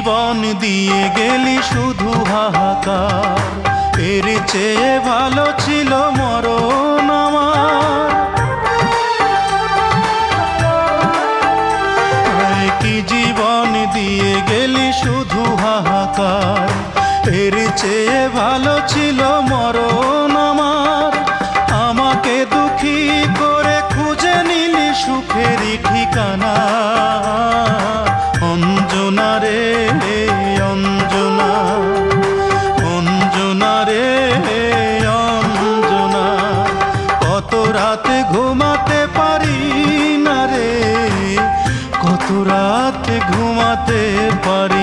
জীবন দিয়ে গেলি শুধু হাহাকার, এর চেয়ে ভালো ছিল মরণ আমার। কি জীবন দিয়ে গেলি শুধু হাহাকার, এর চেয়ে ভালো ছিল মরণ আমার। আমাকে দুঃখী করে খুঁজে নিলি সুখেরই ঠিকানা। অঞ্জনা রে অঞ্জনা, অঞ্জনা রে অঞ্জনা, কত রাতে ঘুমাতে পারি না রে, কত রাতে ঘুমাতে পারি